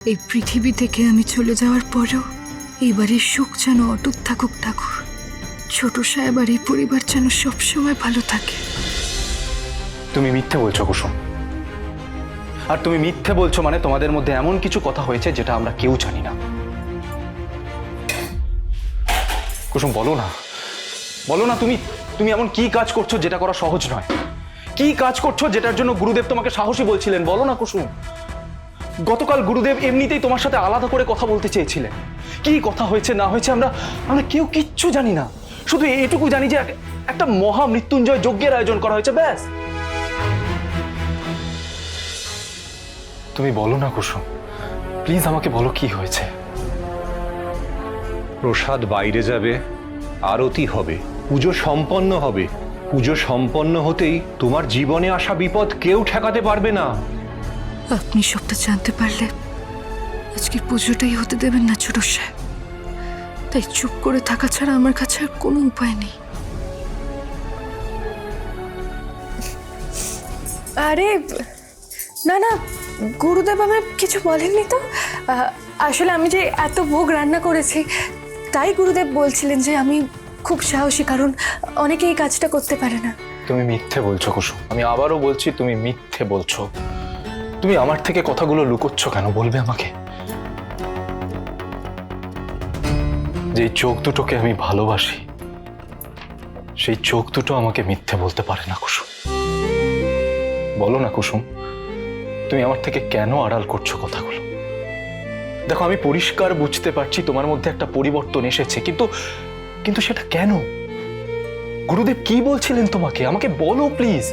এই পৃথিবী থেকে আমি চলে যাওয়ার পরেও এই বাড়ির সুখ যেন অটুট থাকুক ঠাকুর। ছোট সাহেব আর এই পরিবার যেন সবসময় ভালো থাকে। তুমি মিথ্যে বলছো কুসুম, আর তুমি মিথ্যে বলছো মানে তোমাদের মধ্যে এমন কিছু কথা হয়েছে যেটা আমরা কেউ জানি না। কুসুম বলো না, বলো না, তুমি তুমি এমন কি কাজ করছো যেটা করা সহজ নয়? কি কাজ করছো যেটার জন্য গুরুদেব তোমাকে সাহসী বলছিলেন? বলো না কুসুম। গতকাল গুরুদেব এমনিতেই তোমার সাথে আলাদা করে কথা বলতে চেয়েছিলেন। কি কথা হয়েছে না হয়েছে আমরা আমরা কেউ কিচ্ছু জানি না। শুধু এটুকু জানি যে একটা মহা মৃত্যুঞ্জয় যজ্ঞের আয়োজন করা হয়েছে, ব্যাস। তুমি বলো না কুসুম, প্লিজ আমাকে বলো কি হয়েছে। প্রসাদ বাইরে যাবে, আরতি হবে, পুজো সম্পন্ন হবে। পুজো সম্পন্ন হতেই তোমার জীবনে আসা বিপদ কেউ ঠেকাতে পারবে না। আপনি সবটা জানতে পারলে আজকের পুজোটাই হতে দেবেন না ছোট সাহেব। তাই চুপ করে থাকা ছাড়া আমার কাছে আর কোনো উপায় নেই। আরে না না, গুরুদেব আমায় কিছু বলেননি তো। আসলে আমি যে এত ভোগ রান্না করেছি তাই গুরুদেব বলছিলেন যে আমি খুব সাহসী, কারণ অনেকে এই কাজটা করতে পারে না। তুমি মিথ্যে বলছো কুসুম, আমি আবারও বলছি তুমি মিথ্যে বলছো। তুমি আমার থেকে কথাগুলো লুকোচ্ছ কেন বলবে আমাকে? যে চোখ দুটোকে আমি ভালোবাসি সেই চোখ দুটো আমাকে মিথ্যে বলতে পারে না কুসুম। বলো না কুসুম, তুমি আমার থেকে কেন আড়াল করছো কথাগুলো? দেখো, আমি পরিষ্কার বুঝতে পারছি তোমার মধ্যে একটা পরিবর্তন এসেছে, কিন্তু কিন্তু সেটা কেন? গুরুদেব কি বলছিলেন তোমাকে? আমাকে বলো প্লিজ।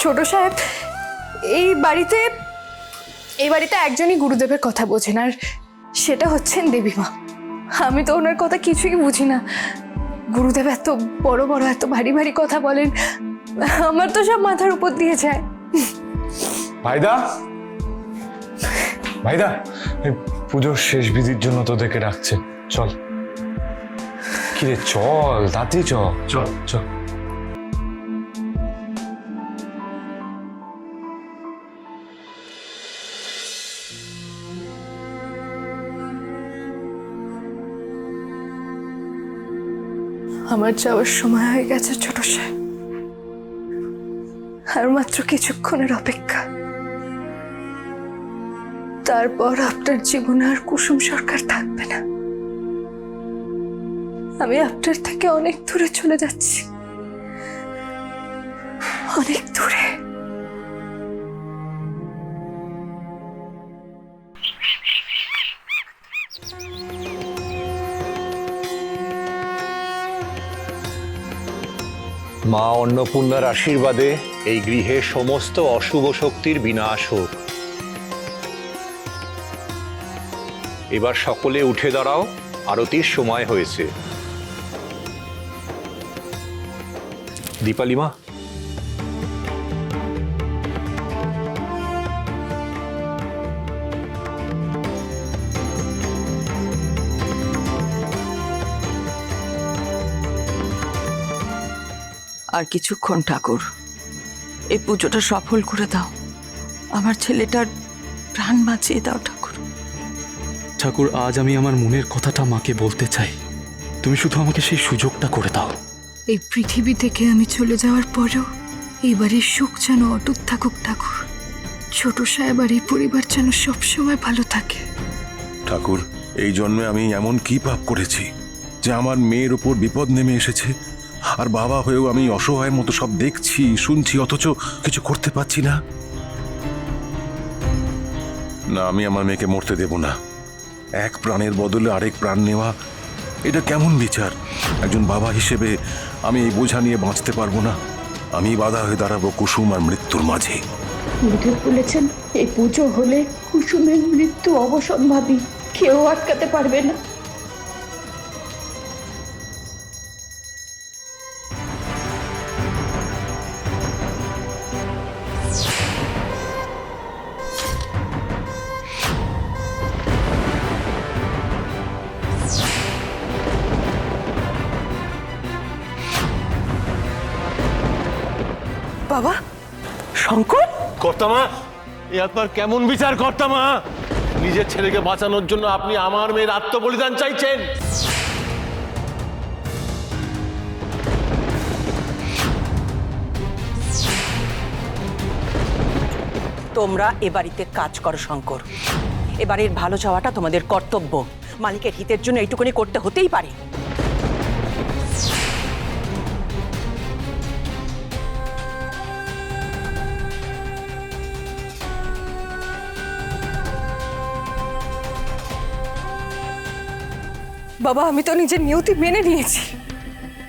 ছোট সাহেব, এই বাড়িতে একজনই গুরুদেবের কথা বোঝেন, আর সেটা হচ্ছেন দেবীমা। আমি তো ওনার কথা কিছুই বুঝি না। গুরুদেব এত বড় বড় এত ভারী ভারী কথা বলেন, আমার তো সব মাথার উপর দিয়ে যায়। ভাইদা, ভাইদা, এই পুজোর শেষ বিধির জন্য তোদেরকে ডাকছে, চল। কিরে চল, তাড়াতাড়ি চল। চল চল। আমার যাওয়ার সময় হয়ে গেছে ছোট সাহেব, আর মাত্র কিছুক্ষণের অপেক্ষা। তারপর আপনার জীবনে আর কুসুম সরকার থাকবে না। আমি আপনার থেকে অনেক দূরে চলে যাচ্ছি, অনেক দূরে। মা অন্নপূর্ণার আশীর্বাদে এই গৃহে সমস্ত অশুভ শক্তির বিনাশ হোক। এবার সকলে উঠে দাঁড়াও, আরতির সময় হয়েছে। দীপালি মা, আর কিছুক্ষণ ঠাকুর, এই পুজোটা সফল করে দাও। আমার ছেলেটার প্রাণ বাঁচিয়ে দাও ঠাকুর। ঠাকুর, আজ আমি আমার মনের কথাটা মাকে বলতে চাই। তুমি শুধু আমাকে সেই সুযোগটা করে দাও। এই পৃথিবী থেকে আমি চলে যাওয়ার পরেও এই বাড়ির সুখ যেন অটুট থাকুক ঠাকুর। ছোট সাহেব আর এই পরিবার যেন সবসময় ভালো থাকে। ঠাকুর, এই জন্মে আমি এমন কি পাপ করেছি যে আমার মেয়ের উপর বিপদ নেমে এসেছে? আর বাবা হয়েও আমি অসহায়ের মতো সব দেখছি শুনছি, অথচ কিছু করতে পারছি না। না, আমি আমার মেয়েকে মরতে দেব না। এক প্রাণের বদলে আরেক প্রাণ নেওয়া, এটা কেমন বিচার? একজন বাবা হিসেবে আমি এই বোঝা নিয়ে বাঁচতে পারবো না। আমি বাধা হয়ে দাঁড়াবো কুসুম আর মৃত্যুর মাঝে। গুরুদেব বলেছেন এই পুজো হলে কুসুমের মৃত্যু অবসম্ভাবী, কেউ আটকাতে পারবে না। বাবা শঙ্কর, কর্তামা, এ আপনার কেমন বিচার কর্তামা? নিজের ছেলেকে বাঁচানোর জন্য আপনি আমার মেয়ের আত্মবলিদান চাইছেন? তোমরা এ বাড়িতে কাজ করো শঙ্কর। এ বাড়ির ভালো চাওয়াটা তোমাদের কর্তব্য। মালিকের হিতের জন্য এইটুকুনি করতে হতেই পারে। বাবা আমি তো নিজের নিয়তি মেনে নিয়েছি,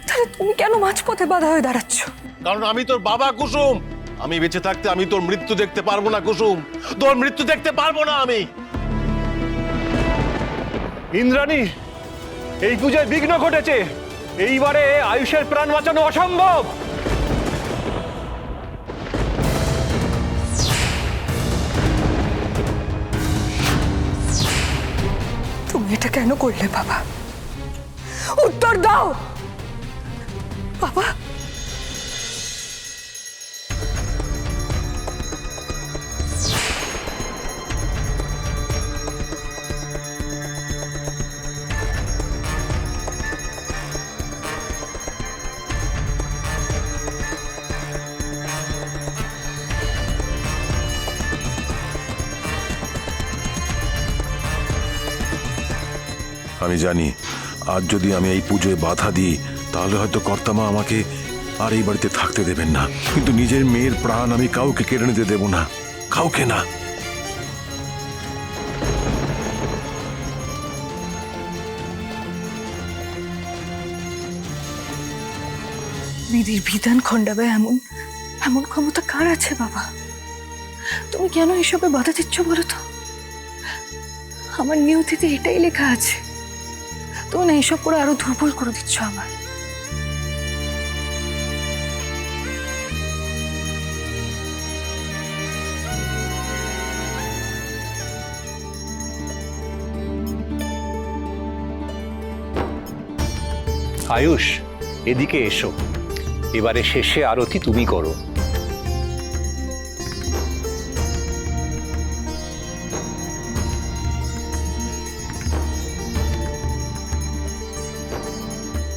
তাহলে তুমি কেন মাঝপথে বাধা হয়ে দাঁড়াচ্ছ? কারণ আমি তোর বাবা কুসুম। আমি বেঁচে থাকতে আমি তোর মৃত্যু দেখতে পারবো না কুসুম, তোর মৃত্যু দেখতে পারবো না আমি। ইন্দ্রাণী, এই পূজায় বিঘ্ন ঘটেছে। এইবারে আয়ুষের প্রাণ বাঁচানো অসম্ভব। তুমি এটা কেন করলে বাবা? উত্তর দাও বাবা। আমি জানি আজ যদি আমি এই পুজোয় বাধা দিই তাহলে হয়তো কর্তামা আমাকে আর এই বাড়িতে থাকতে দেবেন না, কিন্তু নিজের মেয়ের প্রাণ আমি কাউকে কেড়ে নিতে দেব না, কাউকে না। বিধির বিধান খণ্ডাবে এমন এমন ক্ষমতা কার আছে বাবা? তুমি কেন এসবে বাধা দিচ্ছ বলো তো? আমার নিয়তিতে এটাই লেখা আছে। তুমি না এসব করে আরো দুর্বল করে দিচ্ছ আমার। আয়ুষ, এদিকে এসো। এবারে শেষে আরতি তুমি করো।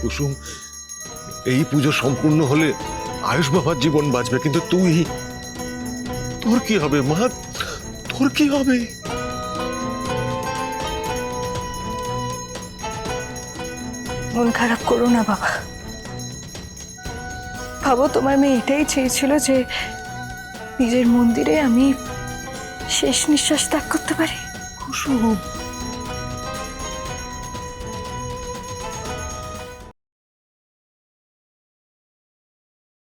কুসুম, এই পুজো সম্পূর্ণ হলে আয়ুষ বাবার জীবন বাঁচবে, কিন্তু তুই, তোর কি হবে মা? তোর কি হবে? মন খারাপ করো না বাবা। ভাবো তোমার মেয়ে এটাই চেয়েছিল যে নিজের মন্দিরে আমি শেষ নিঃশ্বাস ত্যাগ করতে পারি। কুসুম,